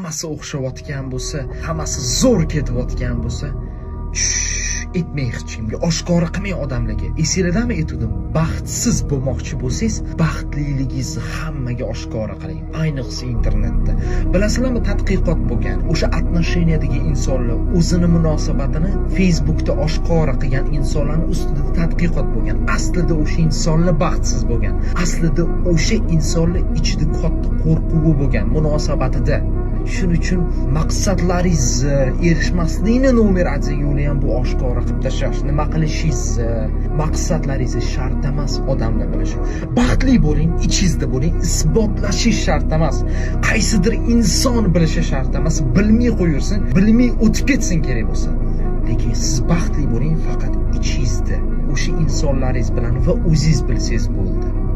hammasi o'xshayotgan bo'lsa, hammasi zo'r ketayotgan bo'lsa, etmay hech kimga, oshkora qilmay odamlarga. Esinglardami aytdim, baxtsiz bo'lmoqchi bo'lsangiz, baxtliligingizni hammaga oshkora qiling, ayniqsa internetda. Bilasizlarmi, tadqiqot bo'lgan. O'sha отношениядagi insonlar o'zini munosabatini Facebookda oshkora qilgan insonlarning ustida tadqiqot bo'lgan. Aslida o'sha insonlar baxtsiz bo'lgan. Aslida o'sha insonlar ichida katta qo'rquvi bo'lgan munosabatida. Shuning uchun maqsadlaringizni erishmaslikni nomer 1 yo'li ham bu oshkora qilib tashlash. Nima qilishingizni, maqsadlaringizni shart emas odamlar bilishi. Baxtli bo'ling, ichingizda bo'ling, isbotlashish shart emas. Qaysidir inson bilishi shart emas. Bilmay qo'yursin, bilmay o'tib ketsin kerak bo'lsa. Lekin siz baxtli bo'ling faqat ichingizda. O'sha insonlaringiz bilan va o'zingiz bilsangiz bo'ldi.